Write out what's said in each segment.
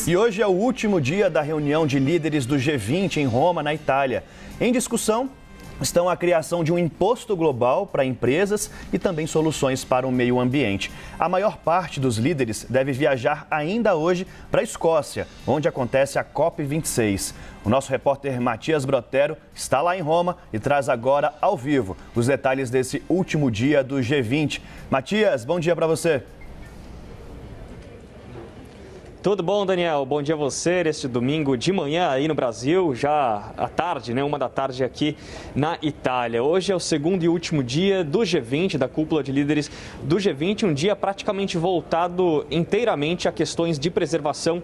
E hoje é o último dia da reunião de líderes do G20 em Roma, na Itália. Em discussão estão a criação de um imposto global para empresas e também soluções para o meio ambiente. A maior parte dos líderes deve viajar ainda hoje para a Escócia, onde acontece a COP26. O nosso repórter Matias Brotero está lá em Roma e traz agora, ao vivo, os detalhes desse último dia do G20. Matias, bom dia para você. Tudo bom, Daniel? Bom dia a você neste domingo de manhã aí no Brasil, já à tarde, 1h da tarde aqui na Itália. Hoje é o segundo e último dia do G20, da cúpula de líderes do G20, um dia praticamente voltado inteiramente a questões de preservação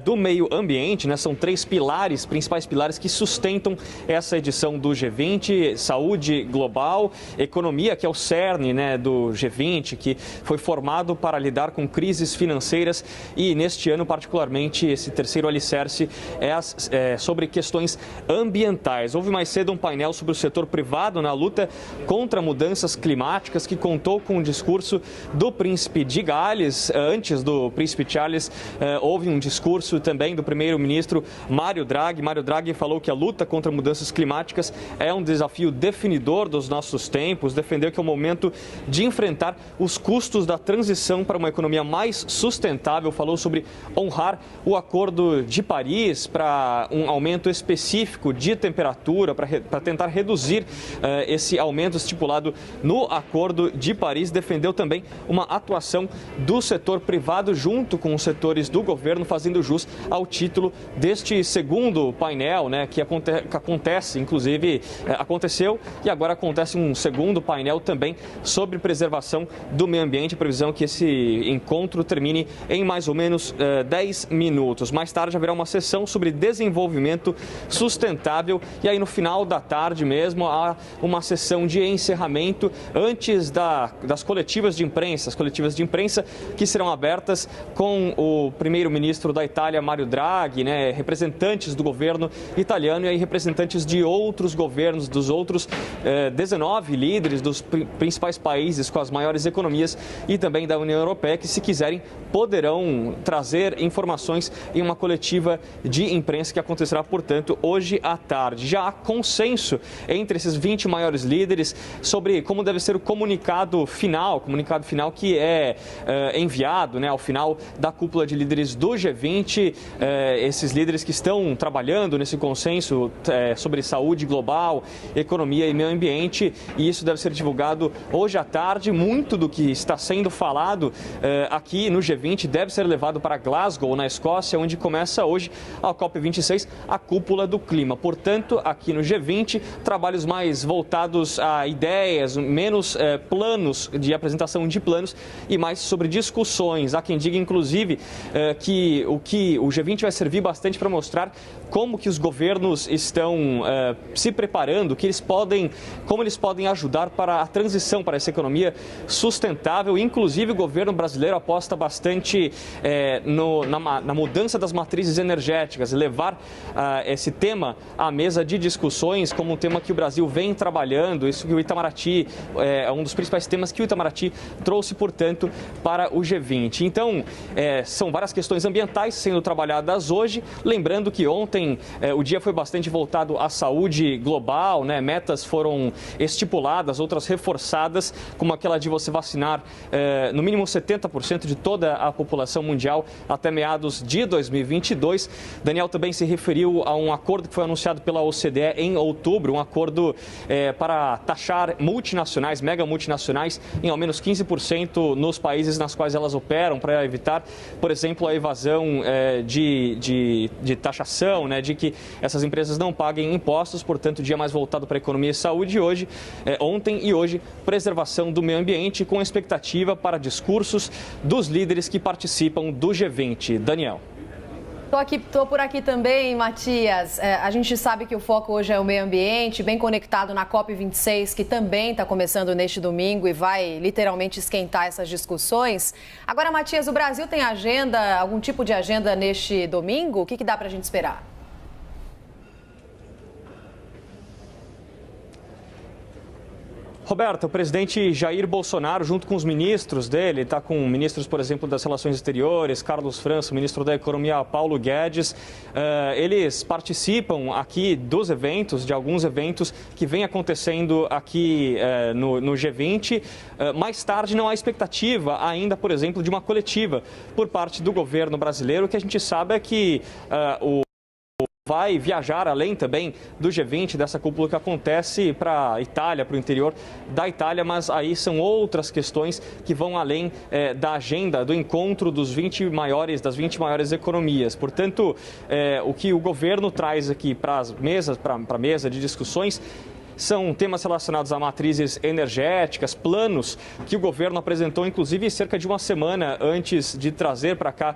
do meio ambiente, né? São três pilares, principais pilares que sustentam essa edição do G20: saúde global, economia, que é o cerne, né, do G20, que foi formado para lidar com crises financeiras, e neste ano, particularmente, esse terceiro alicerce é sobre questões ambientais. Houve mais cedo um painel sobre o setor privado na luta contra mudanças climáticas, que contou com o discurso do príncipe de Gales. Antes do príncipe Charles, houve um discurso também do primeiro-ministro Mário Draghi. Mário Draghi falou que a luta contra mudanças climáticas é um desafio definidor dos nossos tempos, defendeu que é o momento de enfrentar os custos da transição para uma economia mais sustentável, falou sobre honrar o Acordo de Paris para um aumento específico de temperatura, para tentar reduzir esse aumento estipulado no Acordo de Paris. Defendeu também uma atuação do setor privado junto com os setores do governo, fazendo jus ao título deste segundo painel, né, que acontece, inclusive, aconteceu e agora acontece um segundo painel também sobre preservação do meio ambiente. A previsão é que esse encontro termine em mais ou menos 10 minutos. Mais tarde haverá uma sessão sobre desenvolvimento sustentável e aí no final da tarde mesmo há uma sessão de encerramento antes das coletivas de imprensa. As coletivas de imprensa que serão abertas com o primeiro-ministro da Itália, Mário Draghi, né, representantes do governo italiano e aí representantes de outros governos, dos outros 19 líderes dos principais países com as maiores economias e também da União Europeia, que, se quiserem, poderão trazer informações em uma coletiva de imprensa que acontecerá, portanto, hoje à tarde. Já há consenso entre esses 20 maiores líderes sobre como deve ser o comunicado final que é enviado, né, ao final da cúpula de líderes do G20. Esses líderes que estão trabalhando nesse consenso sobre saúde global, economia e meio ambiente, e isso deve ser divulgado hoje à tarde. Muito do que está sendo falado aqui no G20 deve ser levado para Glasgow, na Escócia, onde começa hoje a COP26, a cúpula do clima. Portanto, aqui no G20, trabalhos mais voltados a ideias, menos planos, de apresentação de planos e mais sobre discussões. Há quem diga, inclusive, que o G20 vai servir bastante para mostrar como que os governos estão se preparando, como eles podem ajudar para a transição para essa economia sustentável. Inclusive, o governo brasileiro aposta bastante na mudança das matrizes energéticas, levar esse tema à mesa de discussões como um tema que o Brasil vem trabalhando. Isso que o Itamaraty é um dos principais temas que o Itamaraty trouxe, portanto, para o G20. Então, são várias questões ambientais sendo trabalhadas hoje. Lembrando que ontem o dia foi bastante voltado à saúde global, né? Metas foram estipuladas, outras reforçadas, como aquela de você vacinar no mínimo 70% de toda a população mundial até meados de 2022. Daniel também se referiu a um acordo que foi anunciado pela OCDE em outubro, um acordo para taxar multinacionais, mega multinacionais, em ao menos 15% nos países nas quais elas operam, para evitar, por exemplo, a evasão de taxação, né, de que essas empresas não paguem impostos. Portanto, dia mais voltado para a economia e saúde ontem e hoje, preservação do meio ambiente, com expectativa para discursos dos líderes que participam do G20. Daniel. Tô por aqui também, Matias. A gente sabe que o foco hoje é o meio ambiente, bem conectado na COP26, que também está começando neste domingo e vai literalmente esquentar essas discussões. Agora, Matias, o Brasil tem agenda, algum tipo de agenda neste domingo? O que dá para a gente esperar? Roberta, o presidente Jair Bolsonaro, junto com os ministros dele, está com ministros, por exemplo, das Relações Exteriores, Carlos França, ministro da Economia, Paulo Guedes, eles participam aqui dos eventos, de alguns eventos que vêm acontecendo aqui no G20. Mais tarde não há expectativa ainda, por exemplo, de uma coletiva por parte do governo brasileiro. O que a gente sabe é que vai viajar além também do G20, dessa cúpula que acontece para a Itália, para o interior da Itália, mas aí são outras questões que vão além da agenda do encontro das 20 maiores economias. Portanto, o que o governo traz aqui para a mesa de discussões são temas relacionados a matrizes energéticas, planos que o governo apresentou, inclusive, cerca de uma semana antes de trazer para cá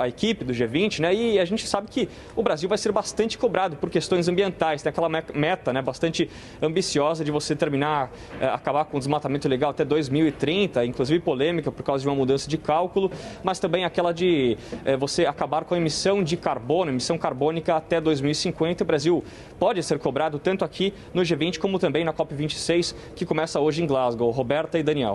a equipe do G20, né? E a gente sabe que o Brasil vai ser bastante cobrado por questões ambientais. Tem aquela meta, né, bastante ambiciosa de você acabar com o desmatamento ilegal até 2030, inclusive polêmica por causa de uma mudança de cálculo, mas também aquela de você acabar com a emissão de carbono, emissão carbônica até 2050. O Brasil pode ser cobrado tanto aqui no G20, como também na COP26, que começa hoje em Glasgow. Roberta e Daniel.